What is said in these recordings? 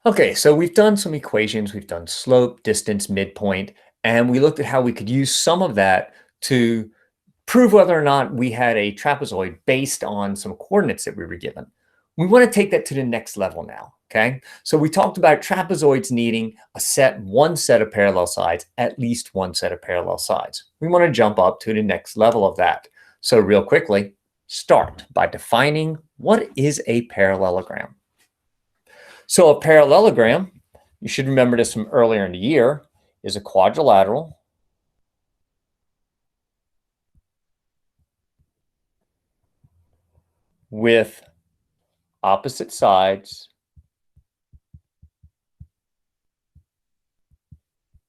Okay, so we've done some equations. We've done slope, distance, midpoint, and we looked at how we could use some of that to prove whether or not we had a trapezoid based on some coordinates that we were given. We want to take that to the next level now, okay? So we talked about trapezoids needing one set of parallel sides, at least one set of parallel sides. We want to jump up to the next level of that. So real quickly, start by defining what is a parallelogram. So a parallelogram, you should remember this from earlier in the year, is a quadrilateral with opposite sides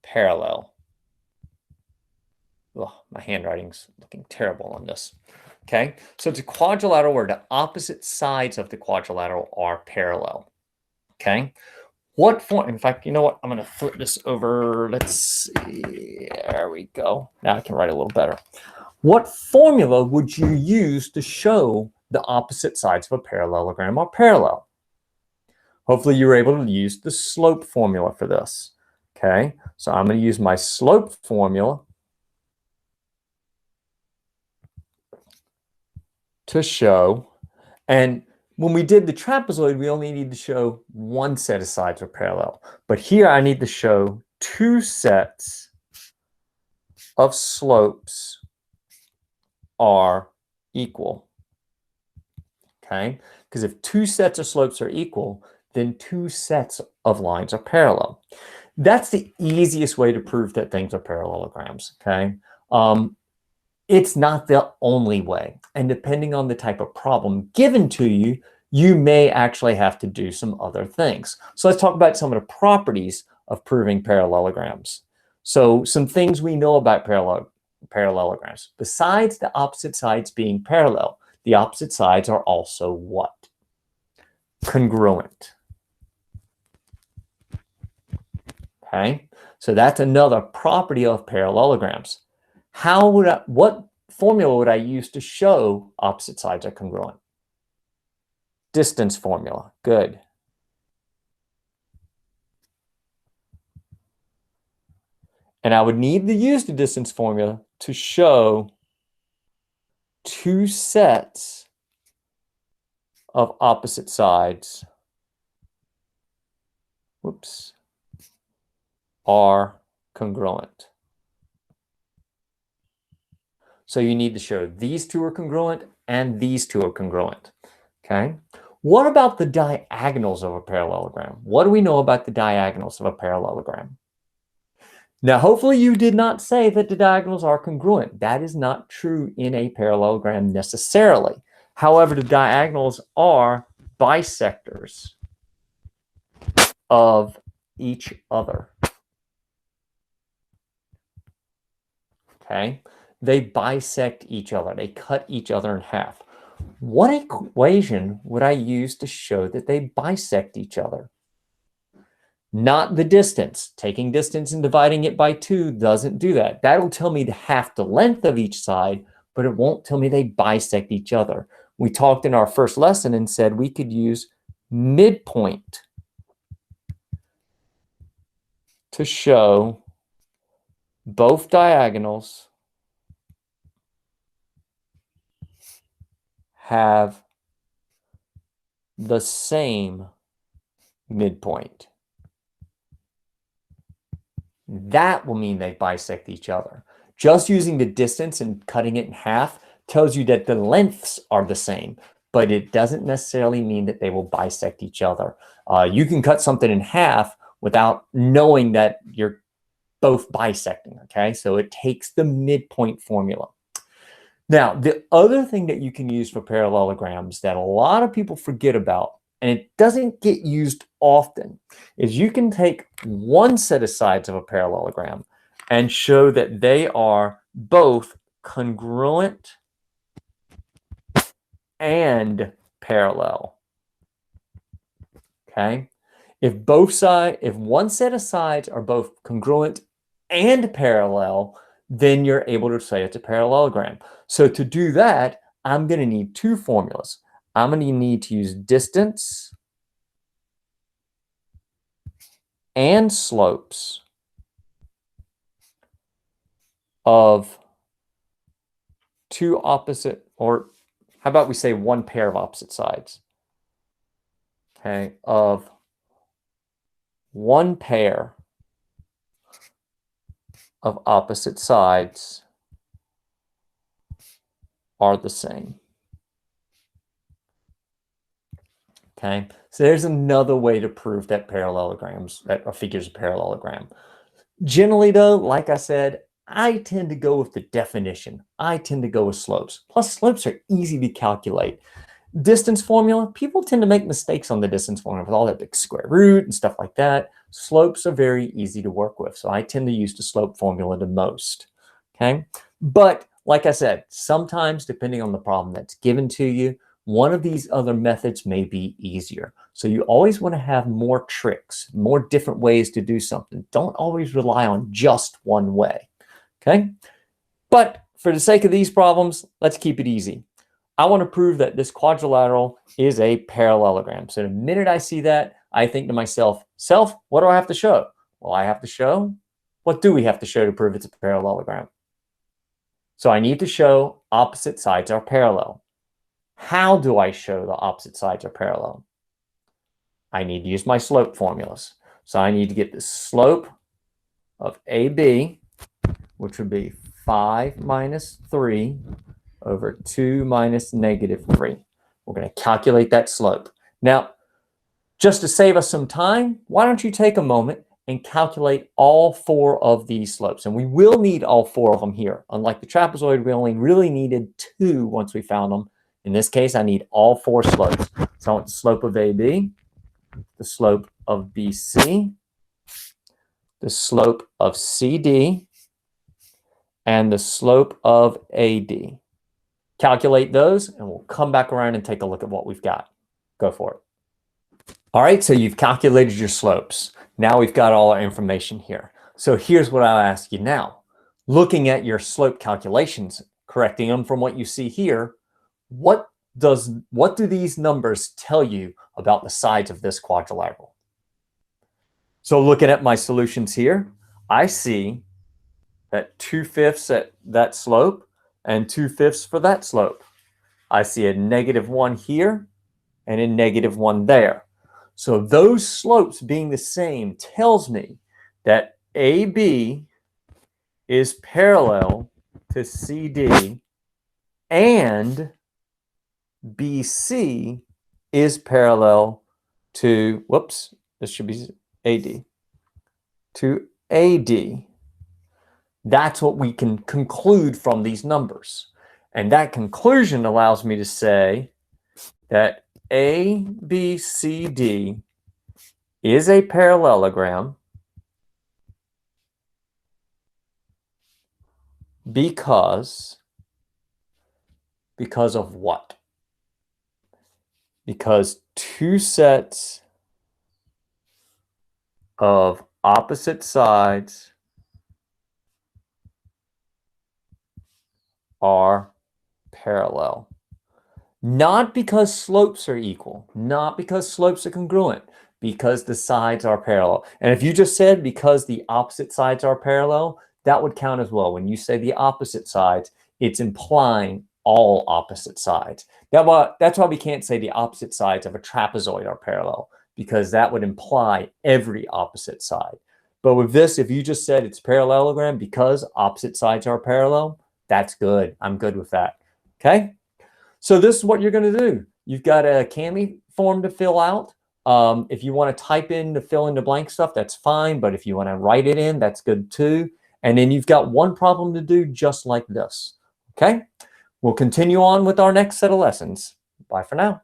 parallel. Ugh, my handwriting's looking terrible on this. Okay, so it's a quadrilateral where the opposite sides of the quadrilateral are parallel. Okay, what form? In fact, you know what? I'm going to flip this over. Let's see. There we go. Now I can write a little better. What formula would you use to show the opposite sides of a parallelogram are parallel? Hopefully you were able to use the slope formula for this. Okay, so I'm going to use my slope formula to show, and when we did the trapezoid, we only need to show one set of sides are parallel. But here I need to show two sets of slopes are equal. Okay, because if two sets of slopes are equal, then two sets of lines are parallel. That's the easiest way to prove that things are parallelograms. Okay, it's not the only way. And depending on the type of problem given to you, you may actually have to do some other things. So let's talk about some of the properties of proving parallelograms. So some things we know about parallelograms. Besides the opposite sides being parallel, the opposite sides are also what? Congruent. Okay, so that's another property of parallelograms. What formula would I use to show opposite sides are congruent? Distance formula, good. And I would need to use the distance formula to show two sets of opposite sides, are congruent. So you need to show these two are congruent and these two are congruent, okay? What about the diagonals of a parallelogram? What do we know about the diagonals of a parallelogram? Now, hopefully you did not say that the diagonals are congruent. That is not true in a parallelogram necessarily. However, the diagonals are bisectors of each other. Okay? They bisect each other. They cut each other in half. What equation would I use to show that they bisect each other? Not the distance. Taking distance and dividing it by 2 doesn't do that. That'll tell me half the length of each side, but it won't tell me they bisect each other. We talked in our first lesson and said we could use midpoint to show both diagonals have the same midpoint. That will mean they bisect each other. Just using the distance and cutting it in half tells you that the lengths are the same, but it doesn't necessarily mean that they will bisect each other. You can cut something in half without knowing that you're both bisecting, okay? So it takes the midpoint formula. Now, the other thing that you can use for parallelograms that a lot of people forget about, and it doesn't get used often, is you can take one set of sides of a parallelogram and show that they are both congruent and parallel. Okay? If one set of sides are both congruent and parallel, then you're able to say it's a parallelogram. So to do that, I'm going to need two formulas. I'm going to need to use distance and slopes of two opposite, or how about we say one pair of opposite sides, okay, of one pair of opposite sides are the same. Okay, so there's another way to prove that parallelograms, that a figure is a parallelogram. Generally though, like I said, I tend to go with the definition. I tend to go with slopes. Plus slopes are easy to calculate. Distance formula, people tend to make mistakes on the distance formula with all that big square root and stuff like that. Slopes are very easy to work with, so I tend to use the slope formula the most, okay? But like I said, sometimes depending on the problem that's given to you, one of these other methods may be easier. So you always want to have more tricks, more different ways to do something. Don't always rely on just one way, okay? But for the sake of these problems, let's keep it easy. I want to prove that this quadrilateral is a parallelogram. So the minute I see that, I think to myself, what do I have to show? Well, I have to show, what do we have to show to prove it's a parallelogram? So I need to show opposite sides are parallel. How do I show the opposite sides are parallel? I need to use my slope formulas. So I need to get the slope of AB, which would be 5 minus 3 over 2 minus negative 3. We're going to calculate that slope. Now, just to save us some time, why don't you take a moment and calculate all 4 of these slopes? And we will need all 4 of them here. Unlike the trapezoid, we only really needed 2 once we found them. In this case, I need all 4 slopes. So I want the slope of AB, the slope of BC, the slope of CD, and the slope of AD. Calculate those, and we'll come back around and take a look at what we've got. Go for it. All right, so you've calculated your slopes. Now we've got all our information here. So here's what I'll ask you now. Looking at your slope calculations, correcting them from what you see here, what do these numbers tell you about the sides of this quadrilateral? So looking at my solutions here, I see that 2/5 at that slope and 2/5 for that slope. I see a -1 here and a -1 there. So those slopes being the same tells me that AB is parallel to CD and BC is parallel to, whoops, this should be AD, to AD. That's what we can conclude from these numbers. And that conclusion allows me to say that ABCD is a parallelogram because of what? Because 2 sets of opposite sides are parallel. Not because slopes are equal, not because slopes are congruent, because the sides are parallel. And if you just said because the opposite sides are parallel, that would count as well. When you say the opposite sides, it's implying all opposite sides. That's why we can't say the opposite sides of a trapezoid are parallel, because that would imply every opposite side. But with this, if you just said it's parallelogram because opposite sides are parallel, that's good. I'm good with that. Okay? So this is what you're going to do. You've got a CAMI form to fill out. If you want to type in the fill in the blank stuff, that's fine. But if you want to write it in, that's good too. And then you've got one problem to do just like this. Okay? We'll continue on with our next set of lessons. Bye for now.